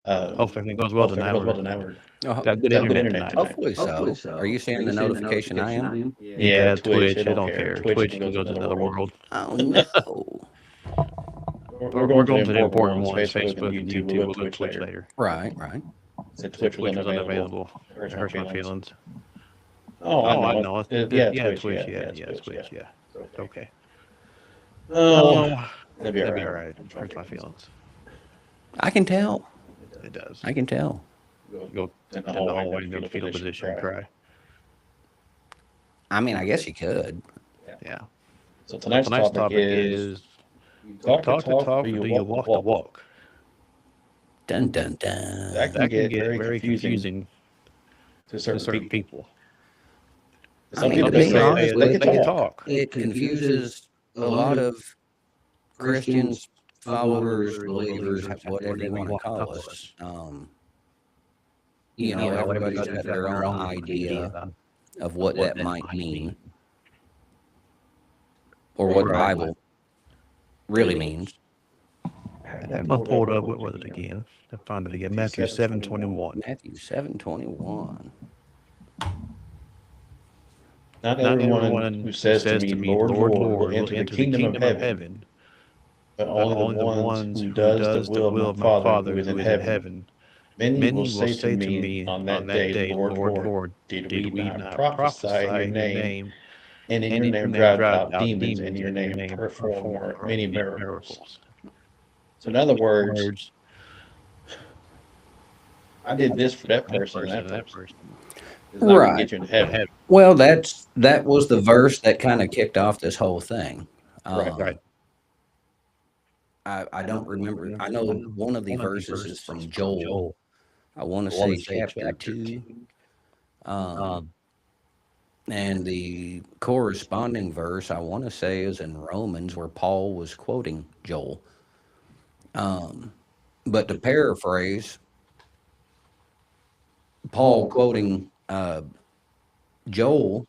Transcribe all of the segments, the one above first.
Hopefully everything goes well tonight. Oh, Got good internet tonight. hopefully so. Are you seeing the notification I am? You can have Twitch. It don't care. Twitch can go to another world. Oh no. We're going to the important ones, Facebook and YouTube. We'll go to Twitch later. Right, right. Said Twitch was unavailable. It hurts my feelings. Oh, Oh, I I know. know. Yeah, Twitch. Yeah, Yeah, it's Twitch. Yeah. It's okay. Oh, Oh, that'd be that'd be all all right. right. Hurts my feelings. I can tell. It does. I can tell. Go in the hallway in the fetal position and cry. I mean, I guess you could. Yeah. So Tonight's tonight's topic is talk talk the talk or do you walk the walk? Dun dun dun. That That can get get very very confusing confusing to to certain certain people. people. I mean, Some to people be say honest they with can you, talk. it confuses a lot of Christians, followers, believers, whatever you want to call us. Everybody's got their own idea of what that might mean or what the Bible really means. I'm gonna pull it up. What was it again? I found it again. Matthew 7:21. Matthew 7:21. Not Not everyone everyone who says to me, Lord, Lord, Lord, will Lord, will enter the kingdom of heaven, but but only only the the ones ones who who does the does the will of will my of my Father who Father is in who is in heaven. heaven. Many will Many will say to say to me me on on that that day, day, Lord, Lord, Lord, Lord, did did we we not not prophesy in prophesy your in your name, name, and in and your in your name name drive drive out out demons, and in demons, your and in your name name perform perform many many miracles? miracles? So in other In other words, words, I did this for that that person, and person that and that person person is not going to Right. get you into to heaven. heaven. Well, that was the verse that kind of kicked off this whole thing. Right. Right. I don't remember. I know one of the One of the verses is verses is from from Joel. Joel. I want to I want say to say chapter chapter 2. 2. Um, Um, and the corresponding verse I want to say is in Romans where Paul was quoting Joel. Um, but to paraphrase, Paul quoting Joel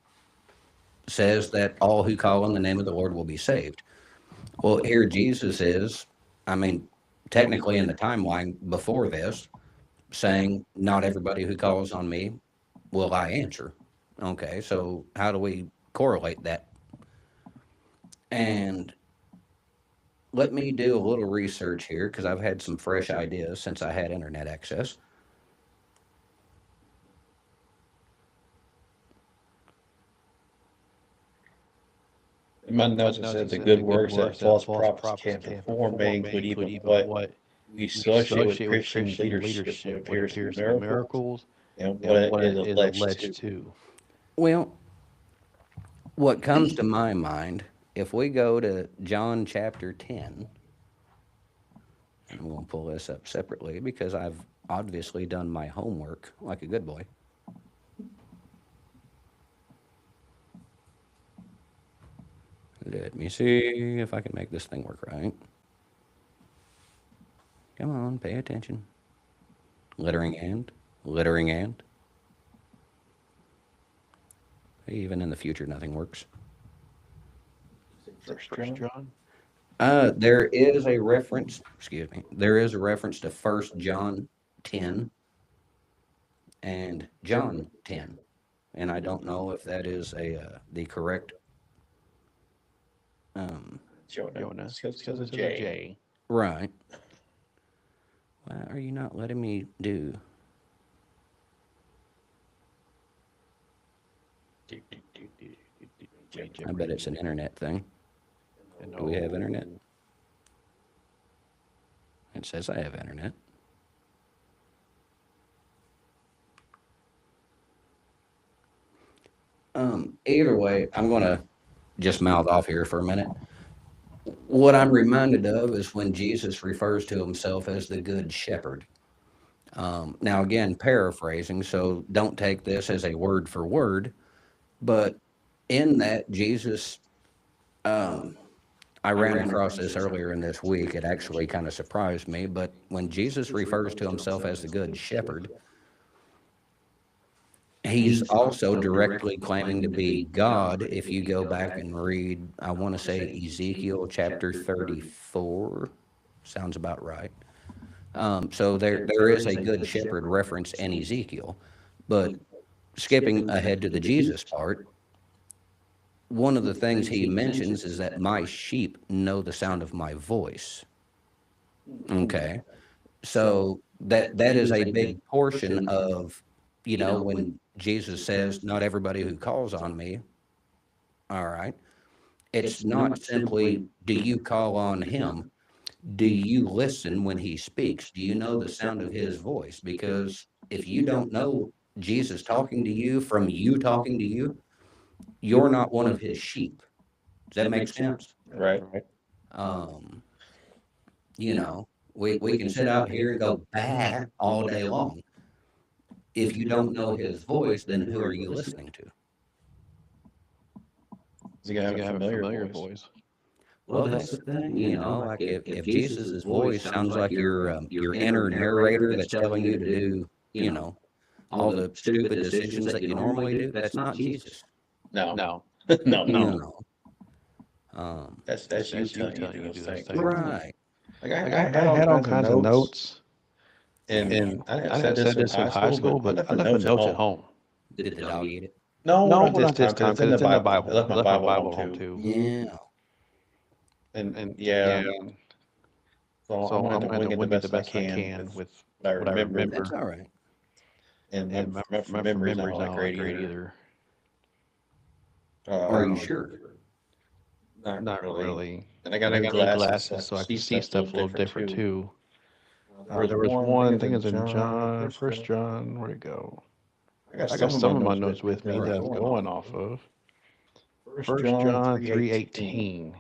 says that all who call on the name of the Lord will be saved. Well, here Jesus is, I mean, technically in the timeline before this, saying, not everybody who calls on me will I answer. Okay, so how do we correlate that? And let me do a little research here because I've had some fresh ideas since I had internet access. In my my notes, it notes said it the said good the good works that works that false false prophets prophets can can perform may perform may include include even even what what we we associate with associate with Christian Christian leadership, what leadership, what appears to be appears to be miracles, miracles, and and what it what is it is alleged alleged to. to. Well, what comes to my mind, if we go to John chapter 10, and we'll pull this up separately because I've obviously done my homework like a good boy. Let me see if I can make this thing work right. Come on, pay attention. Littering and. Even in the future, nothing works. Is it First John? There is a reference, excuse me, there is a reference to First John 10 and John 10. And I don't know if that is the correct. Um, Jonah. Jonah. It's because of Because of J. J. right. Why are you not letting me do? I bet it's an internet thing. Do we have internet? It says I have internet. Either way, I'm going to just mouth off here for a minute. What I'm reminded of is when Jesus refers to himself as the Good Shepherd. Now, again, paraphrasing, so don't take this as a word for word, but in that, Jesus, um, I ran across this earlier in this week. It actually kind of surprised me, but when Jesus refers to himself as the Good Shepherd, he's also directly claiming to be God. If you go back and read, I want to say Ezekiel chapter 34, sounds about right. So there is a good shepherd reference in Ezekiel, but skipping ahead to the Jesus part, one of the things he mentions is that my sheep know the sound of my voice. Okay. So that is a big portion of, when Jesus says, not everybody who calls on me, all right, it's not simply, do you call on him? Do you listen when he speaks? Do you know the sound of his voice? Because if you don't know Jesus talking to you from you talking to you, you're not one of his sheep. Does that make sense? Right. Um, you know, we can sit out here and go bah all day long. If you don't know his voice, then who are you listening to? Is he gonna have You a have a familiar familiar voice? voice. Well, that's the thing, like if Jesus's voice sounds like your inner narrator that's telling you to do, you know, all the stupid decisions that you normally do, that's not Jesus. No. No, No. You no. know, That's you That's you telling you to telling do you to those do those things. things. right. Like Like I I had all had all kinds of kinds of notes, notes, and and I didn't I have didn't said this said in this in high high school, school, but I but left I my left my notes at notes at home. home. Did the dog eat it? No, No, not this not this time, because time, it's in because the it's in the Bible. I Bible. left I my left my Bible at home Bible at home too. too. Yeah. And Yeah, yeah, so I'm so gonna have I'm to gonna have to wing it the wing it the best I best I can can with with what I what I remember. That's remember. all right. And And my my memory's not memory's all that not all that great great either. either. Are you Uh, sure? not Not really. really. And I got And I new got new glasses, so glasses, I so can I can see see stuff a little stuff a little different different too. too. There There was was one, one, I I think think it it's was in in John, John, First First John. John. Where'd it go? I got I got some of some of my my notes notes with me that that I'm I'm going going off off of. of. First First John John 3:18. 3:18.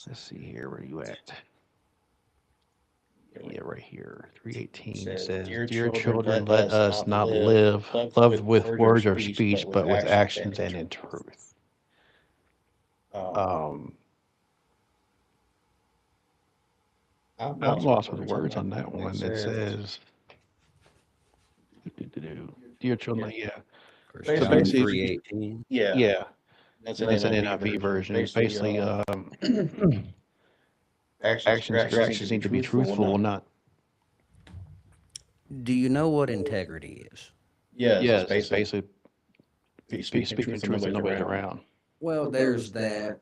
Let's see here. Where are you at? Yeah, right here. It 3:18 says, says, "Dear "Dear children, children, let let us us not not live with love with words or words or speech, but speech, with but with actions and actions in and in truth." truth." Um, Um, I'm I'm lost with lost with words on words that on that one. It one. It says, says, "Dear children, yeah." First So John basically, 3:18. yeah, yeah, that's an that's an NIV NIV version. version. It's basically Your actions. Your actions need to actions be need to be truthful, truthful, not. not. Do you know what integrity is? Yes, it's Yes, it's basically basically speaking speaking truth when truth when nobody's nobody's around. around. Well, there's that.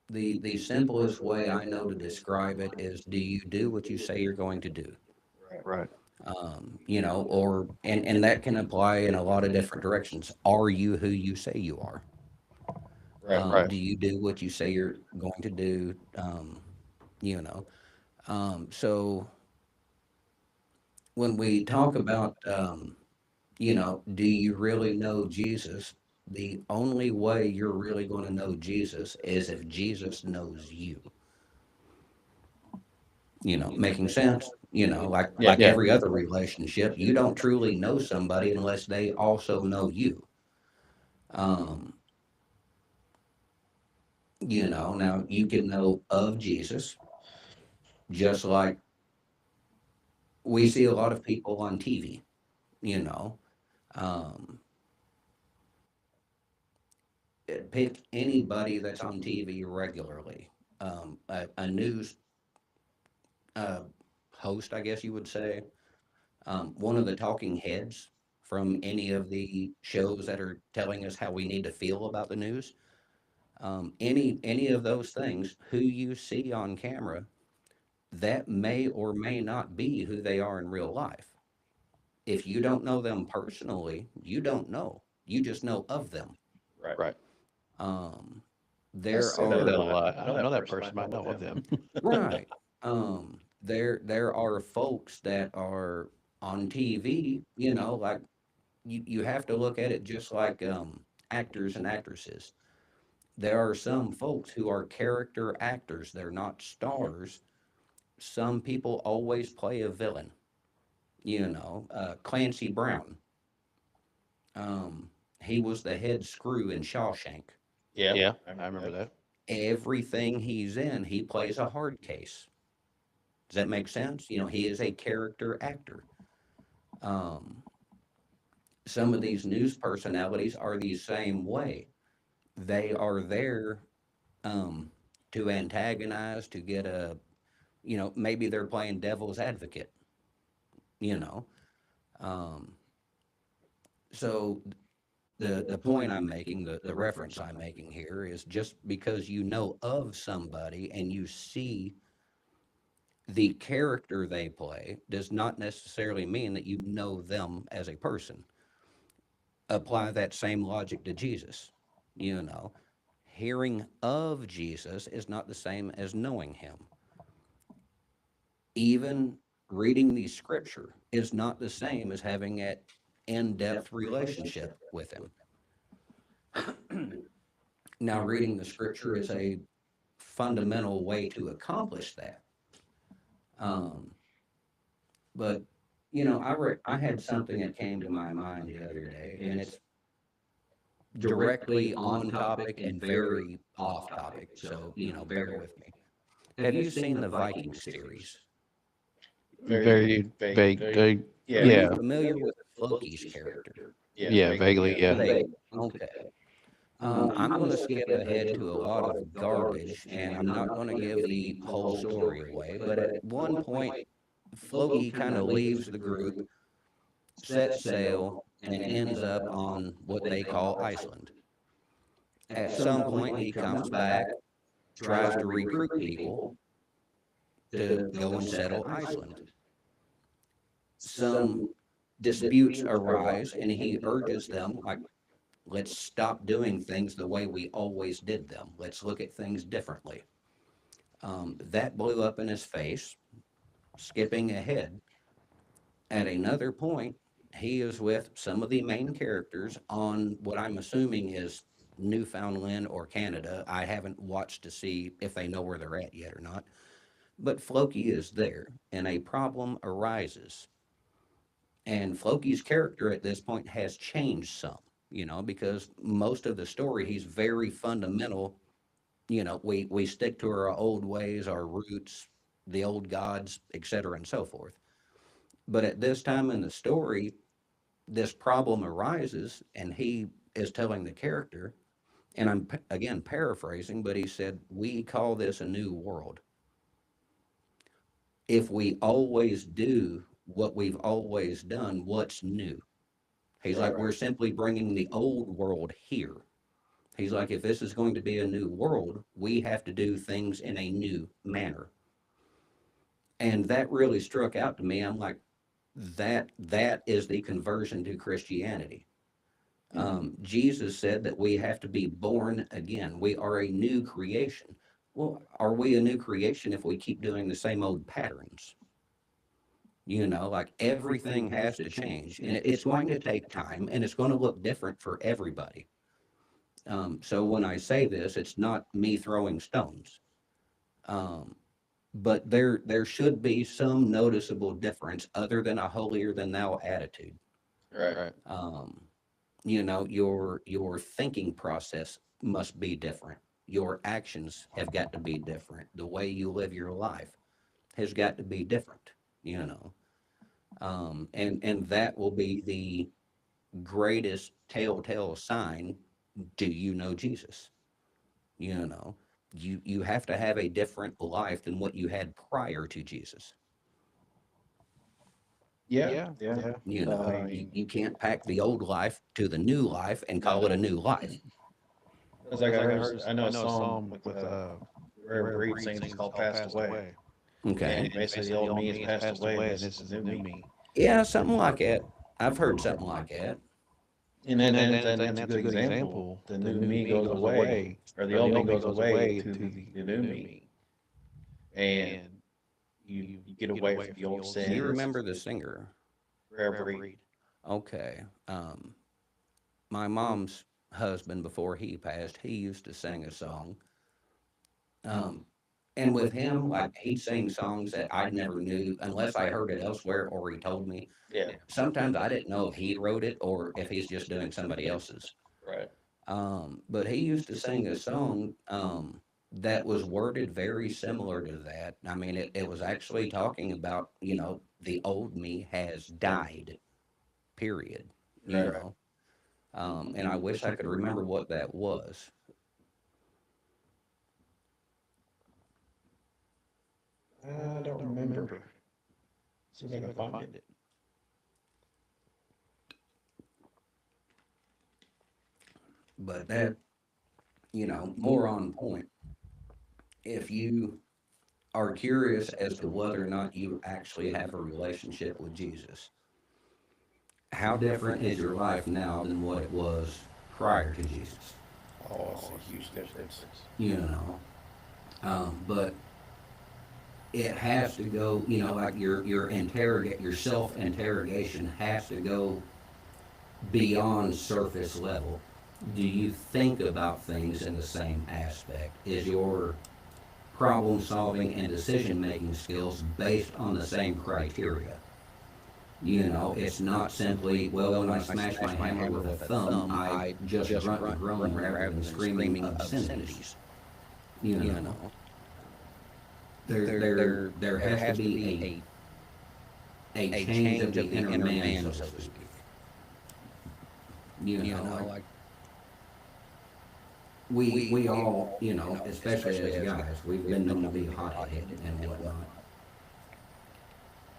The simplest way I know to describe it is, do you do what you say you're going to do? Right. Or and that can apply in a lot of different directions. Are you who you say you are? Right. Right. Do you do what you say you're going to do? You know, so when we talk about, do you really know Jesus? The only way you're really going to know Jesus is if Jesus knows you. Making sense? Like Yeah. Yeah. every other relationship, you don't truly know somebody unless they also know you. Um, now you can know of Jesus, just like we see a lot of people on TV, you know. Um, Pick anybody that's on TV regularly, a news uh, host, I guess you would say, one of the talking heads from any of the shows that are telling us how we need to feel about the news. Any of those things, who you see on camera, that may or may not be who they are in real life. If you don't know them personally, you don't know. You just know of them. Right. Right. Um, I there say I say that a that a are lot. lot. I I know don't know that that person. I person, but I know of know of them. them. right. There are folks that are on TV. Like you have to look at it just like actors and actresses. There are some folks who are character actors. They're not stars. Some people always play a villain. Clancy Brown. He was the head screw in Shawshank. Yeah, Yeah, I I remember remember that. that. Everything he's in, he plays a hard case. Does that make sense? He is a character actor. Um, some of these news personalities are the same way. They are there um, to antagonize, to get maybe they're playing devil's advocate, you know. Um, so the point I'm making, the reference I'm making here is just because you know of somebody and you see the character they play does not necessarily mean that you know them as a person. Apply that same logic to Jesus. You know, hearing of Jesus is not the same as knowing him. Even reading the scripture is not the same as having an in-depth relationship with him. Now, reading the scripture is a fundamental way to accomplish that. Um, but I had something that came to my mind the other day, and it's directly on topic and very off topic. So bear with me. Have you seen the Vikings series? Very vague. Very, Are you yeah. familiar with Floki's character? Yeah, vaguely. Yeah. Vague. Okay. I'm going to skip ahead to a lot of garbage, and I'm not going to give the whole story away. But at one point, Floki kind of leaves the group, sets sail, and ends up on what they call Iceland. At some point, he comes back, tries to recruit people to go and settle Iceland. Some disputes arise, and he urges them, like, let's stop doing things the way we always did them. Let's look at things differently. That blew up in his face. Skipping ahead, at another point, he is with some of the main characters on what I'm assuming is Newfoundland or Canada. I haven't watched to see if they know where they're at yet or not. But Floki is there, and a problem arises. And Floki's character at this point has changed some, because most of the story, he's very fundamental. We stick to our old ways, our roots, the old gods, etc., and so forth. But at this time in the story, this problem arises, and he is telling the character, and I'm again paraphrasing, but he said, "We call this a new world. If we always do what we've always done, what's new?" He's like, "We're simply bringing the old world here." He's like, "If this is going to be a new world, we have to do things in a new manner." And that really struck out to me. I'm like, that is the conversion to Christianity. Jesus said that we have to be born again. We are a new creation. Well, are we a new creation if we keep doing the same old patterns? Like everything has to change, and it's going to take time, and it's going to look different for everybody. So when I say this, it's not me throwing stones, um, but there should be some noticeable difference other than a holier than thou attitude. Right. Um, your thinking process must be different. Your actions have got to be different. The way you live your life has got to be different. You know, and that will be the greatest telltale sign. Do you know Jesus? You know, you have to have a different life than what you had prior to Jesus. Yeah. Yeah. You can't pack the old life to the new life and call it a new life. It's like I know a song with Rare Breed sings it's called "Passed Away." Okay. And basically, the old me has passed away, and this is the new me. Yeah, something like that. I've heard something like that. And that's a good example. The new me goes away, or the old me goes away to the new me, and you get away from the old Do you sins. remember the singer? Rare Breed. Okay. My mom's husband, before he passed, he used to sing a song. Um, and with him, like he'd sing songs that I never knew unless I heard it elsewhere or he told me. Yeah. Sometimes I didn't know if he wrote it or if he's just doing somebody else's. Right. But he used to sing a song that was worded very similar to that. I mean, it was actually talking about, the old me has died, period. You Right. know, and I wish I could remember what that was. I don't remember. See if I can find it. But that, more on point. If you are curious as to whether or not you actually have a relationship with Jesus, how different is your life now than what it was prior to Jesus? Oh, it's a huge difference. But it has to go, like your self interrogation has to go beyond surface level. Do you think about things in the same aspect? Is your problem solving and decision making skills based on the same criteria? It's not simply, well, when I smash my hammer with a thumb, I just grunt and groan rather than screaming obscenities. You know, there has to be a change of the inner man, so to speak. Like we all, especially as guys, we've been known to be hot-headed and whatnot.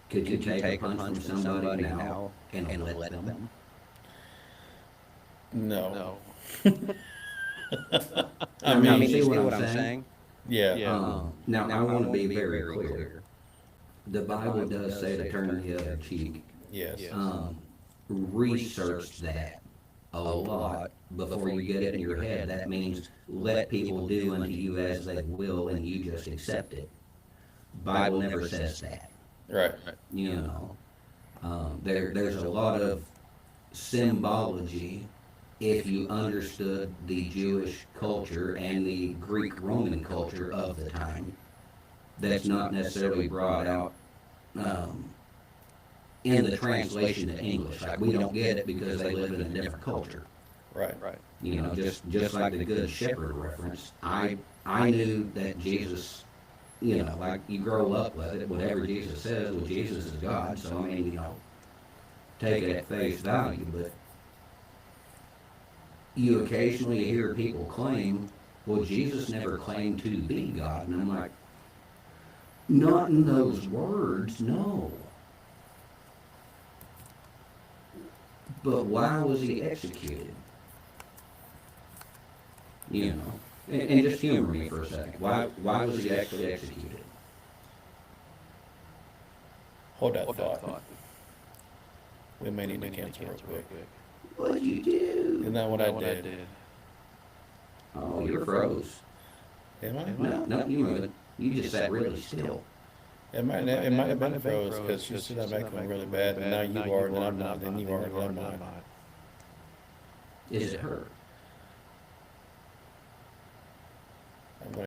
Could you take a punch from somebody now and let them? No. I mean, you see what I'm saying? Yeah. Now, I want to be very clear. The Bible does say to turn the other cheek. Yes. Research that a lot before you get it in your head. That means let people do unto you as they will, and you just accept it. Bible never says that. Right. There's a lot of symbology if you understood the Jewish culture and the Greek Roman culture of the time that's not necessarily brought out in the translation to English. Like, we don't get it because they live in a different culture. Right. Just like the Good Shepherd reference. I knew that Jesus, like you grow up with it, whatever Jesus says, well, Jesus is God, so I mean, take it at face value, but you occasionally hear people claim, well, Jesus never claimed to be God, and I'm like, not in those words, no. But why was he executed? And just humor me for a second. Why was he actually executed? Hold that thought. We may need to cancel real quick. What'd you do? Isn't that what I did? Oh, you're froze. Am I? No, you moved. You just sat really still. It might have been froze because she said I'm acting really bad, and now you are, then I'm not, then you are, then I'm not. Is it her?